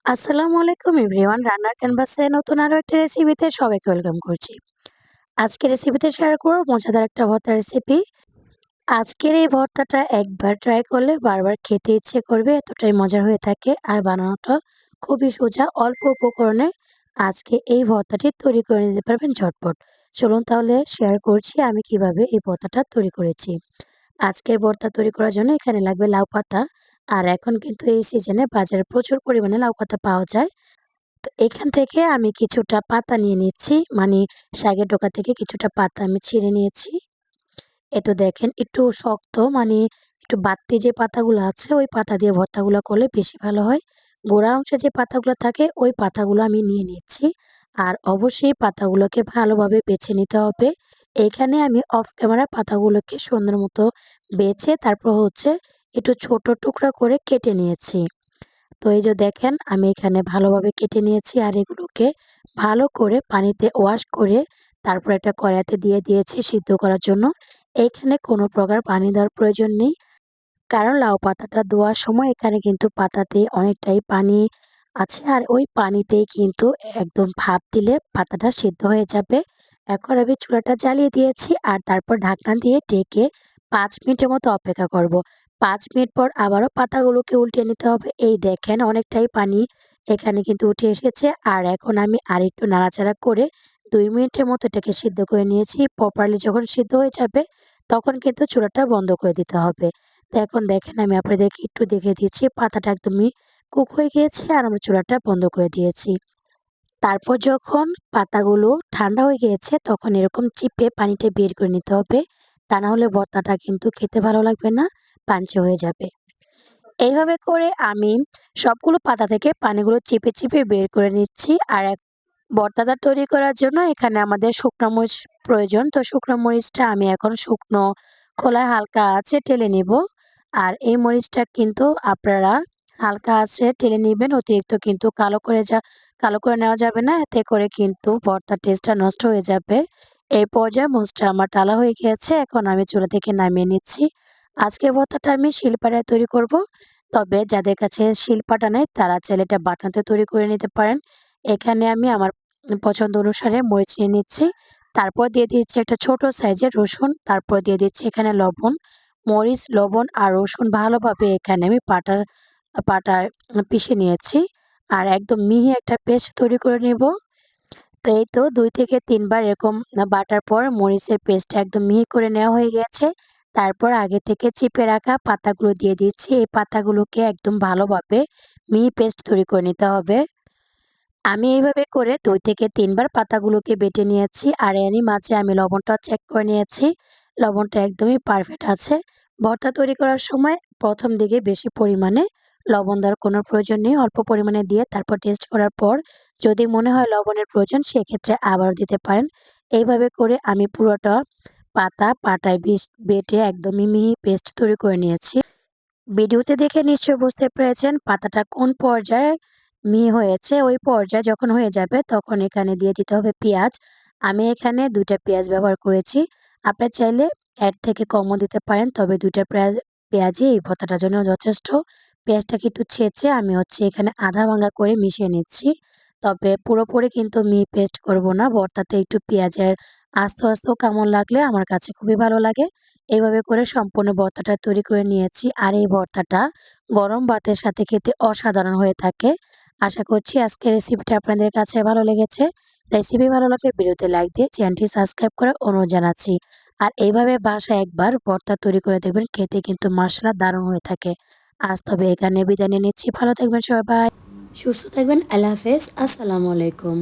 আসসালামু আলাইকুম এভরিওয়ান। রান্নার ক্যানভাসে নতুন আরো একটা রেসিপিতে সবাইকে ওয়েলকাম করছি। আজকের রেসিপিতে শেয়ার করব মজাদার একটা ভর্তা রেসিপি। আজকের এই ভর্তাটা একবার ট্রাই করলে বারবার খেতে ইচ্ছে করবে, এতটাই মজার হয়ে থাকে আর বানানোটা খুবই সোজা। অল্প উপকরণে আজকে এই ভর্তাটি তৈরি করে নিতে পারবেন ঝটপট। চলুন তাহলে শেয়ার করছি আমি কিভাবে এই ভর্তাটা তৈরি করেছি। আজকের ভর্তা তৈরি করার জন্য এখানে লাগবে লাউ পাতা। আর এখন কিন্তু এই সিজনে বাজারে প্রচুর পরিমাণে লাউ পাতা পাওয়া যায়। তো এখান থেকে আমি কিছুটা পাতা নিয়ে নিচ্ছি। মানে শাকের ডগা থেকে কিছুটা পাতা আমি ছিঁড়ে নিয়েছি। এ তো দেখেন একটু শক্ত, মানে একটু বাড়তি যে পাতাগুলো আছে ওই পাতা দিয়ে ভর্তাগুলো করলে বেশি ভালো হয়। গোড়া অংশে যে পাতাগুলো থাকে ওই পাতাগুলো আমি নিয়ে নিচ্ছি। আর অবশ্যই পাতাগুলোকে ভালোভাবে বেছে নিতে হবে। এইখানে আমি অফ ক্যামেরা পাতাগুলোকে সুন্দর মতো বেছে তারপর হচ্ছে একটু ছোট টুকরা করে কেটে নিয়েছি। তো এই যে দেখেন আমি এখানে ভালোভাবে কেটে নিয়েছি আর এগুলোকে ভালো করে পানিতে ওয়াশ করে তারপর একটা কড়াইতে দিয়ে দিয়েছি সিদ্ধ করার জন্য। এইখানে কোনো প্রকার পানি দেওয়ার প্রয়োজন নেই, কারণ লাউ পাতাটা ধোয়ার সময় এখানে কিন্তু পাতাতে অনেকটাই পানি আছে আর ওই পানিতেই কিন্তু একদম ভাপ দিলে পাতাটা সিদ্ধ হয়ে যাবে। এখন আমি চুলাটা জ্বালিয়ে দিয়েছি আর তারপর ঢাকনা দিয়ে ঢেকে 5 মিনিটের মতো অপেক্ষা করব। 5 মিনিট পর আবারও পাতাগুলোকে উল্টিয়ে নিতে হবে। এই দেখেন অনেকটাই পানি এখানে কিন্তু উঠে এসেছে আর এখন আমি আরেকটু নাড়াচাড়া করে 2 মিনিটের মতো এটাকে সিদ্ধ করে নিয়েছি। প্রপারলি যখন সিদ্ধ হয়ে যাবে তখন কিন্তু চুলাটা বন্ধ করে দিতে হবে। তো এখন দেখেন আমি আপনাদেরকে একটু দেখিয়ে দিচ্ছি পাতাটা একদমই কুক হয়ে গিয়েছে আর আমি চুলাটা বন্ধ করে দিয়েছি। তারপর যখন পাতাগুলো ঠান্ডা হয়ে গিয়েছে তখন এরকম চিপে পানিটা বের করে নিতে হবে। তা না হলে ভর্তাটা কিন্তু খেতে ভালো লাগবে না, পানচে হয়ে যাবে। এইভাবে করে আমি সবগুলো পাতা থেকে পানিগুলো চিপে, চিপে বের করে নিচ্ছি। আর ভর্তাটা তৈরি করার জন্য এখানে আমাদের শুকনা মরিচ প্রয়োজন। তো শুকনো মরিচটা আমি এখন শুকনো খোলায় হালকা আঁচে টেলে নিব। আর এই মরিচটা কিন্তু আপনারা হালকা আঁচে টেলে নিবেন। অতিরিক্ত কিন্তু কালো করে নেওয়া যাবে না। এতে করে কিন্তু ভর্তার টেস্টটা নষ্ট হয়ে যাবে। এই পর্যায়ে মরিচটা আমার টালা হয়ে গিয়েছে। এখন আমি চুলা থেকে নামিয়ে নিচ্ছি। আজকের ভর্তাটা আমি শিলপাটায় তৈরি করব। তবে যাদের কাছে শিলপাটা নেই তারা চাইলে এটা বাটনাতে তৈরি করে নিতে পারেন। এখানে আমি আমার পছন্দ অনুসারে মরিচ নিয়ে নিচ্ছি। তারপর দিয়ে দিচ্ছি একটা ছোট সাইজের রসুন। তারপর দিয়ে দিচ্ছি এখানে লবণ। মরিচ, লবণ আর রসুন ভালোভাবে এখানে আমি পাটায় পিষে নিয়েছি। আর একদম মিহি একটা পেস্ট তৈরি করে নেব। তো এই তো ২ থেকে ৩ বার এরকম বাটার পর মরিচের পেস্টটা একদম মিহি করে নেওয়া হয়ে গেছে। তারপর আগে থেকে চিপে রাখা পাতাগুলো দিয়ে দিচ্ছি। এই পাতাগুলোকে একদম ভালোভাবে মিহি পেস্ট তৈরি করে নিতে হবে। আমি এইভাবে করে ২ থেকে ৩ বার পাতাগুলোকে বেটে নিয়েছি। আর এরই মাঝে আমি লবণটা চেক করে নিয়েছি। লবণটা একদমই পারফেক্ট আছে। ভর্তা তৈরি করার সময় ১ম দিকে বেশি পরিমাণে লবণ দেওয়ার কোনো প্রয়োজন নেই। অল্প পরিমাণে দিয়ে তারপর টেস্ট করার পর যদি মনে হয় লবণের প্রয়োজন সেক্ষেত্রে আবারও দিতে পারেন। এইভাবে করে আমি পুরোটা পাটায় বেটে একদমই মিহি পেস্ট তৈরি করে নিয়েছি। ভিডিওতে দেখে নিশ্চয়ই বুঝতে পেরেছেন পাতাটা কোন পর্যায়ে মিহি হয়েছে। ওই পর্যায়ে যখন হয়ে যাবে তখন এখানে দিয়ে দিতে হবে পেঁয়াজ। আমি এখানে ২ টা পেঁয়াজ ব্যবহার করেছি। আপনার চাইলে এর থেকে কমও দিতে পারেন। তবে ২ টা পেঁয়াজই এই ভর্তাটার জন্য যথেষ্ট। পেঁয়াজটাকে একটু ছেঁচে আমি হচ্ছে এখানে আধা ভাঙা করে মিশিয়ে নিচ্ছি। তবে পুরোপুরি কিন্তু মিহি পেস্ট করব না। ভর্তাতে একটু পেঁয়াজের আস্ত, আস্ত কেমন লাগলে আমার কাছে খুবই ভালো লাগে। এভাবে করে সম্পূর্ণ ভর্তাটা তৈরি করে নিয়েছি। আর এই ভর্তাটা গরম ভাতের সাথে খেতে অসাধারণ হয়ে থাকে। আশা করছি আজকের রেসিপিটা আপনাদের কাছে ভালো লেগেছে। রেসিপি ভালো লাগলে ভিডিওতে লাইক দিয়ে চ্যানেলটি সাবস্ক্রাইব করার অনুরোধ জানাচ্ছি। আর এইভাবে বাসায় একবার ভর্তা তৈরি করে দেখবেন, খেতে কিন্তু মাশাআল্লাহ দারুণ হয়ে থাকে। আজ তবে এখানে বিদায় নিয়ে নিচ্ছি। ভালো থাকবেন সবাই, সুস্থ থাকবেন। আল্লাহ হাফেজ। আসসালামু আলাইকুম।